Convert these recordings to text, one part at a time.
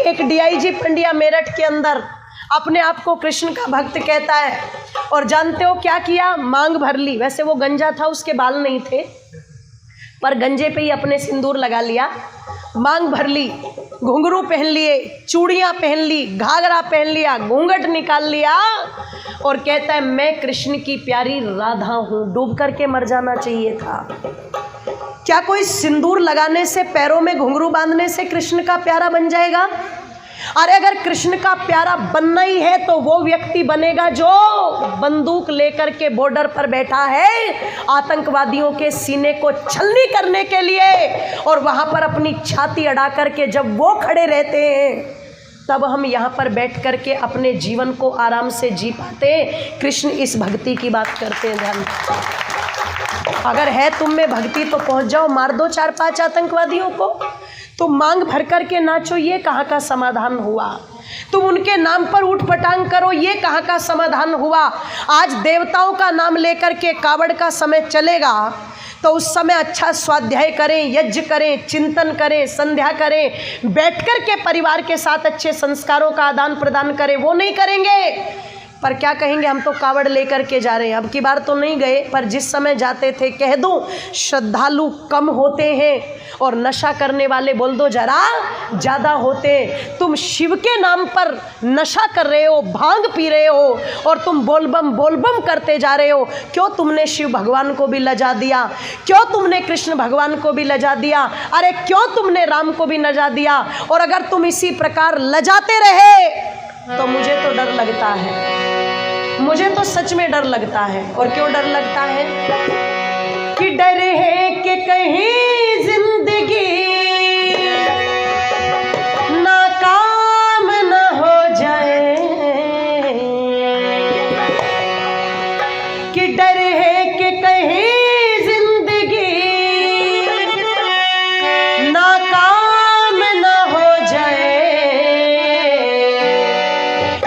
एक डीआईजी पंडिया मेरठ के अंदर अपने आप को कृष्ण का भक्त कहता है, और जानते हो क्या किया? मांग भर ली। वैसे वो गंजा था, उसके बाल नहीं थे, पर गंजे पे ही अपने सिंदूर लगा लिया, मांग भर ली, घुंघरू पहन लिए, चूड़ियाँ पहन ली, घाघरा पहन लिया, घूंघट निकाल लिया, और कहता है मैं कृष्ण की प्यारी राधा हूँ। डूब करके मर जाना चाहिए था। क्या कोई सिंदूर लगाने से, पैरों में घुंघरू बांधने से कृष्ण का प्यारा बन जाएगा? अरे अगर कृष्ण का प्यारा बनना ही है तो वो व्यक्ति बनेगा जो बंदूक लेकर के बॉर्डर पर बैठा है आतंकवादियों के सीने को छलनी करने के लिए, और वहां पर अपनी छाती अड़ा करके जब वो खड़े रहते हैं तब हम यहाँ पर बैठ करके अपने जीवन को आराम से जी पाते। कृष्ण इस भक्ति की बात करते हैं। ध्यान, अगर है तुम में भक्ति तो पहुंच जाओ, मार दो 4-5 आतंकवादियों को। तुम मांग भर करके नाचो, ये कहाँ का समाधान हुआ? तुम उनके नाम पर उठ पटांग करो, ये कहाँ का समाधान हुआ? आज देवताओं का नाम लेकर के कावड़ का समय चलेगा तो उस समय अच्छा स्वाध्याय करें, यज्ञ करें, चिंतन करें, संध्या करें, बैठकर के परिवार के साथ अच्छे संस्कारों का आदान प्रदान करें, वो नहीं करेंगे। पर क्या कहेंगे, हम तो कावड़ लेकर के जा रहे हैं। अब की बार तो नहीं गए, पर जिस समय जाते थे, कह दूं श्रद्धालु कम होते हैं और नशा करने वाले बोल दो जरा ज़्यादा होते। तुम शिव के नाम पर नशा कर रहे हो, भांग पी रहे हो, और तुम बोलबम करते जा रहे हो। क्यों तुमने शिव भगवान को भी लजा दिया? क्यों तुमने कृष्ण भगवान को भी लजा दिया? अरे क्यों तुमने राम को भी लजा दिया? और अगर तुम इसी प्रकार लजाते रहे तो मुझे तो डर लगता है, मुझे तो सच में डर लगता है। और क्यों डर लगता है? कि डर है कि कहीं जिंदगी नाकाम न हो जाए, कि डर है कि कहीं जिंदगी नाकाम न हो जाए,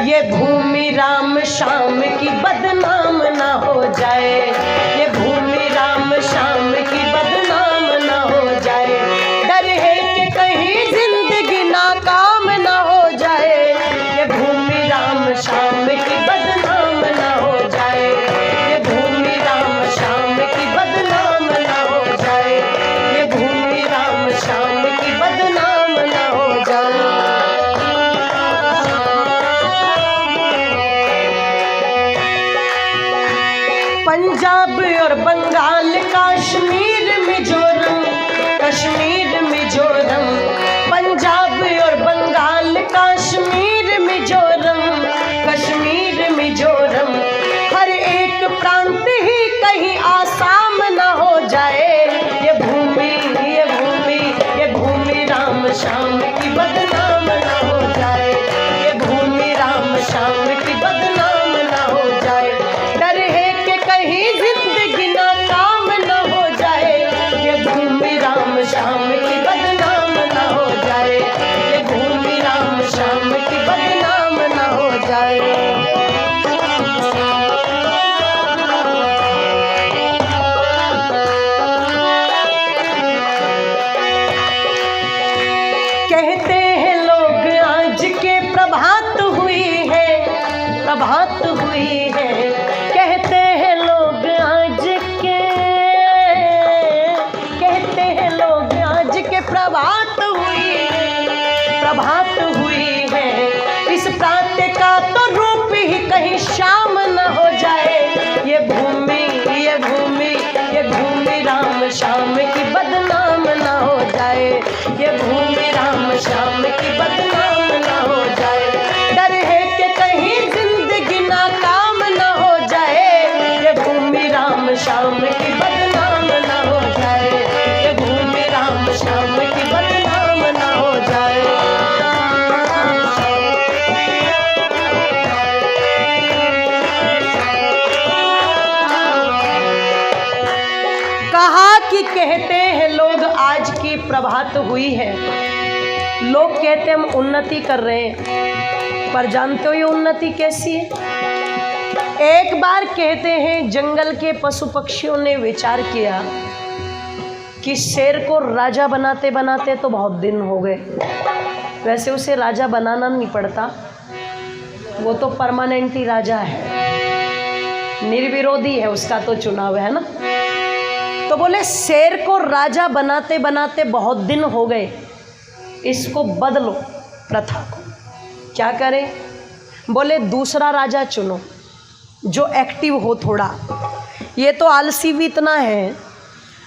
ये भूमि राम श्याम की बदनाम ना हो जाए, ये भूमि राम श्याम की बदनाम ना हो जाए। डर है कि कहीं जिंदगी नाकाम ना हो जाए, ये भूमि राम श्याम की बदनाम ना हो जाए, ये भूमि राम श्याम की बदनाम ना हो जाए, ये भूमि राम श्याम की बदनाम ना हो जाए। पंजाब और बंगाल, कश्मीर मिजोरम, कश्मीर मिजोरम, पंजाब और बंगाल, कश्मीर मिजोरम, कश्मीर मिजोरम, हर एक प्रांत ही कहीं आसाम न हो जाए, ये भूमि ये भूमि ये भूमि राम श्याम की बदनाम न हो जाए, ये भूमि राम श्याम की बदनाम न हो जाए। डर है कि कहीं जिंदगी नाकाम न हो जाए, ये भूमि राम श्याम की बदनाम न हो जाए, ये भूमि राम श्याम की बदनाम न हो जाए। कहते हैं लोग आज के प्रभात हुई है, प्रभात हुई है, कहते हैं लोग आज के, कहते हैं लोग आज के प्रभात हुई है, प्रभात हुई है, इस प्रांत का तो रूप ही कहीं शाम न हो जाए, ये भूमि ये भूमि ये भूमि राम श्याम की बदनाम न हो जाए, ये भूमि राम श्याम की बदनाम न हो जाए। डर है कि कहीं जिंदगी नाकाम न हो जाए, ये भूमि राम श्याम की बदनाम न हो जाए, ये भूमि राम श्याम की बदनाम न हो जाए। कहा कि कहते हैं लोग आज की प्रभात हुई है, लोग कहते हैं हम उन्नति कर रहे हैं, पर जानते हो ये उन्नति कैसी है? एक बार कहते हैं जंगल के पशु पक्षियों ने विचार किया कि शेर को राजा बनाते बनाते तो बहुत दिन हो गए, वैसे उसे राजा बनाना नहीं पड़ता, वो तो परमानेंट ही राजा है, निर्विरोधी है, उसका तो चुनाव है ना। तो बोले शेर को राजा बनाते बनाते बहुत दिन हो गए, इसको बदलो प्रथा को। क्या करें? बोले दूसरा राजा चुनो जो एक्टिव हो थोड़ा। ये तो आलसी भी इतना है,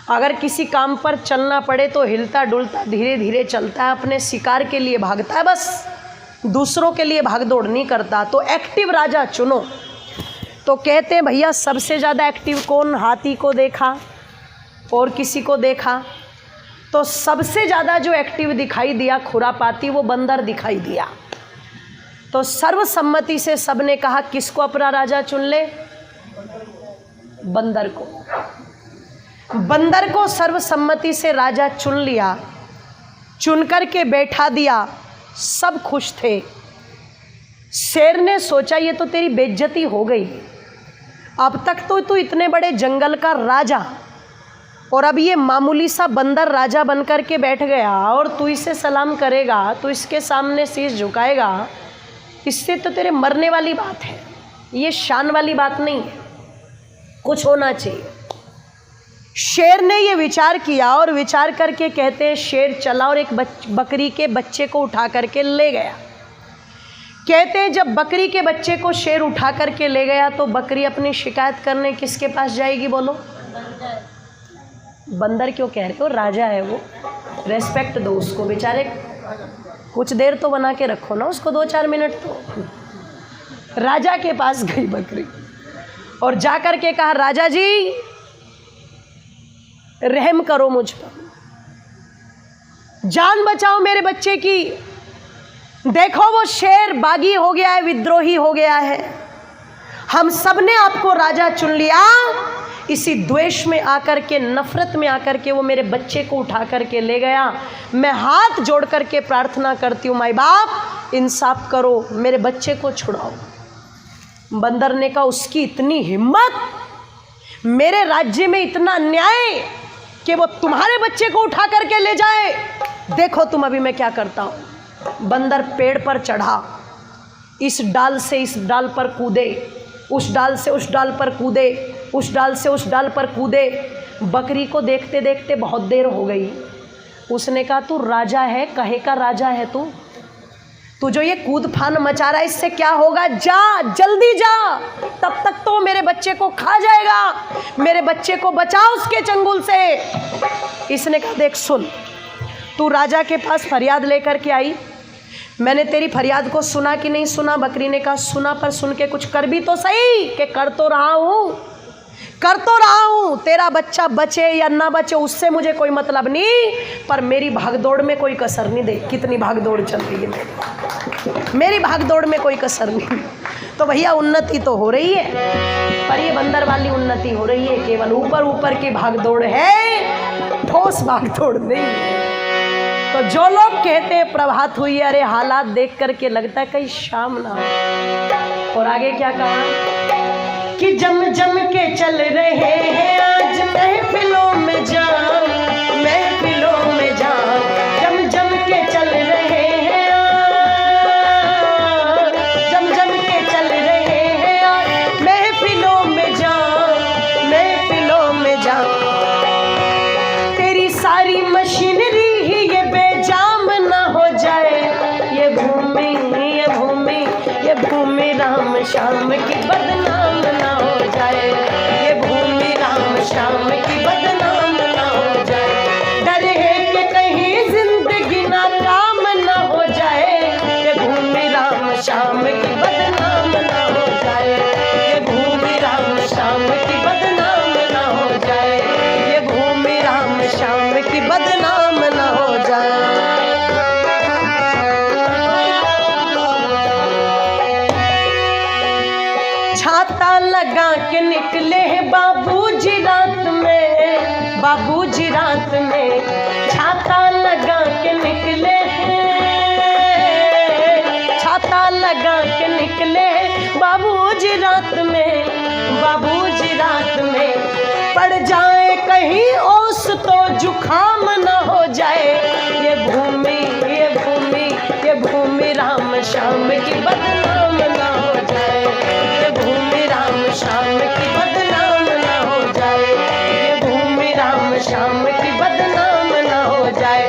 अगर किसी काम पर चलना पड़े तो हिलता डुलता धीरे धीरे चलता है, अपने शिकार के लिए भागता है, बस दूसरों के लिए भागदौड़ नहीं करता। तो एक्टिव राजा चुनो। तो कहते हैं भैया सबसे ज़्यादा एक्टिव कौन? हाथी को देखा और किसी को देखा, तो सबसे ज़्यादा जो एक्टिव दिखाई दिया खुरापाती, वो बंदर दिखाई दिया। तो सर्वसम्मति से सबने कहा किसको अपना राजा चुन ले? बंदर को। बंदर को सर्वसम्मति से राजा चुन लिया, चुन कर के बैठा दिया, सब खुश थे। शेर ने सोचा ये तो तेरी बेइज्जती हो गई, अब तक तो तू इतने बड़े जंगल का राजा और अब ये मामूली सा बंदर राजा बन कर के बैठ गया और तू इसे सलाम करेगा, तू इसके सामने शीश झुकाएगा, इससे तो तेरे मरने वाली बात है, ये शान वाली बात नहीं है, कुछ होना चाहिए। शेर ने ये विचार किया और विचार करके कहते हैं शेर चला और एक बकरी के बच्चे को उठा करके ले गया। कहते हैं जब बकरी के बच्चे को शेर उठा करके ले गया तो बकरी अपनी शिकायत करने किसके पास जाएगी? बोलो। बंदर क्यों कह रहे हो? राजा है वो, रेस्पेक्ट दो उसको, बेचारे कुछ देर तो बना के रखो ना उसको, 2-4 मिनट तो। राजा के पास गई बकरी और जा कर के कहा राजा जी रहम करो मुझ पर, जान बचाओ मेरे बच्चे की, देखो वो शेर बागी हो गया है, विद्रोही हो गया है, हम सब ने आपको राजा चुन लिया, इसी द्वेष में आकर के, नफरत में आकर के वो मेरे बच्चे को उठा करके ले गया। मैं हाथ जोड़ करके प्रार्थना करती हूँ माई बाप इंसाफ करो, मेरे बच्चे को छुड़ाओ। बंदर ने कहा उसकी इतनी हिम्मत, मेरे राज्य में इतना अन्याय कि वो तुम्हारे बच्चे को उठा करके ले जाए, देखो तुम अभी मैं क्या करता हूँ। बंदर पेड़ पर चढ़ा, इस डाल से इस डाल पर कूदे, उस डाल से उस डाल पर कूदे, उस डाल से उस डाल पर कूदे। बकरी को देखते देखते बहुत देर हो गई। उसने कहा तू राजा है, कहे का राजा है तू जो ये कूद फान मचा रहा है इससे क्या होगा? जा जल्दी जा, तब तक तो मेरे बच्चे को खा जाएगा, मेरे बच्चे को बचा उसके चंगुल से। इसने कहा देख सुन, तू राजा के पास फरियाद लेकर के आई, मैंने तेरी फरियाद को सुना कि नहीं सुना? बकरी ने कहा सुना, पर सुन के कुछ कर भी तो सही। कि कर तो रहा हूँ, तेरा बच्चा बचे या ना बचे उससे मुझे कोई मतलब नहीं, पर मेरी भागदौड़ में कोई कसर नहीं। दे कितनी भागदौड़ चल रही है, मेरी भागदौड़ में कोई कसर नहीं। तो भैया उन्नति तो हो रही है, पर ये बंदर वाली उन्नति हो रही है, केवल ऊपर ऊपर की भागदौड़ है, ठोस भागदौड़ नहीं है। तो जो लोग कहते हैं प्रभात हुई, अरे हालात देख करके लगता है कहीं शाम ना हो। और आगे क्या कहा कि जम जम के चल रहे हैं आज महफिलों में जाम, महफिलों में जाम, जम जम के चल रहे हैं, जम जम के चल रहे हैं आज महफिलों में जाम, महफिलों में जाम। तेरी सारी मशीनरी ही ये बेजाम ना हो जाए, ये भूमि ये भूमि ये भूमि राम श्याम की बदनाम ना हो जाए, ये भूमि राम श्याम की बदनाम ना हो जाए। डर है कि कहीं जिंदगी ना काम ना हो जाए, ये भूमि राम श्याम की बदनाम ना हो जाए, ये भूमि राम श्याम की बदनाम ना हो जाए, ये भूमि राम श्याम की बदनाम ना हो जाए। छाता लगा के निकले हैं बाबूजी रात में, बाबूजी रात में छाता लगा के निकले हैं, छाता लगा के निकले बाबूजी रात में, बाबूजी रात में पड़ जाए कहीं ओस तो जुखाम न हो जाए, ये भूमि ये भूमि ये भूमि राम श्याम की बदनाम ना हो जाए, ये भूमि राम श्याम की बदनाम ना हो जाए, ये भूमि राम श्याम की बदनाम ना हो जाए।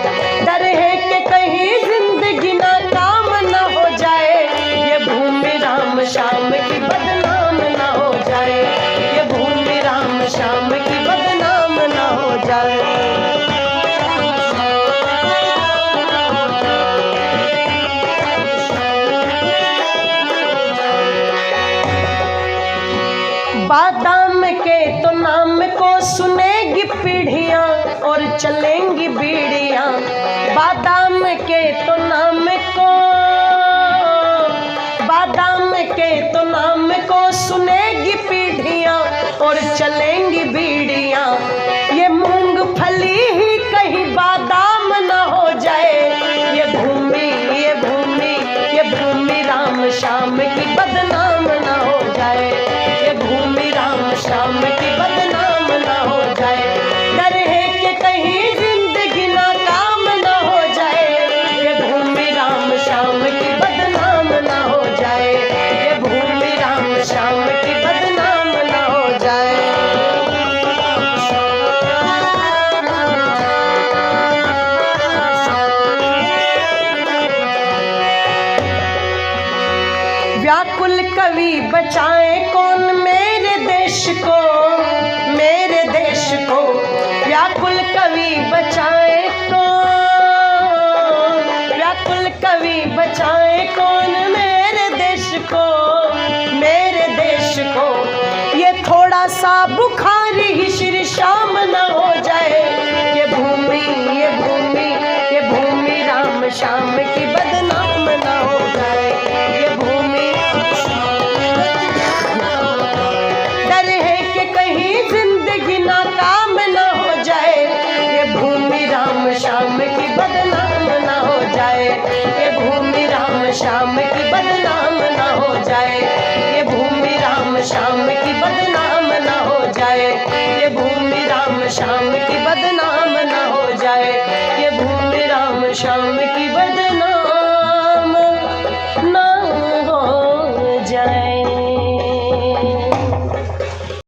डर है कि कहीं जिंदगी ना काम ना हो जाए, ये भूमि राम श्याम की बदनाम ना हो जाए, ये भूमि राम श्याम की बदनाम ना हो जाए। बादाम के तो नाम को सुनेगी पीढ़ियां और चलेंगी बीड़ियां, बादाम के तो नाम को, बादाम के तो नाम को सुनेगी पीढ़ियां और चलेंगी बीड़ियां, ये मूंगफली ही कहीं बादाम ना हो जाए, ये भूमि ये भूमि ये भूमि राम श्याम की बदनाम ना हो जाए, ये भूमि राम श्याम की बदनाम ना हो जाए। डर है कि कहीं जिंदगी ना काम ना हो जाए, ये भूमि राम श्याम की बदनाम ना हो जाए, ये भूमि राम श्याम की बदनाम ना हो जाए। व्याकुल कवि बचाए कौन मेरे देश को, मेरे देश को, व्याकुल कवि बचाए कौन, व्याकुल कवि बचाए कौन मेरे देश को, मेरे देश को, ये थोड़ा सा बुखार ही श्री श्याम ना हो जाए, ये भूमि ये भूमि ये भूमि राम श्याम की बदनाम ना हो जाए, ये भूमि डर है कि कहीं जिंदगी ना काम ना हो जाए, ये भूमि राम श्याम की बदनाम ना हो जाए, ये भूमि राम श्याम की बदनाम ना हो जाए, ये भूमि राम श्याम की बदनाम ना हो जाए, ये भूमि राम श्याम की बदनाम ना हो जाए, ये भूमि राम श्याम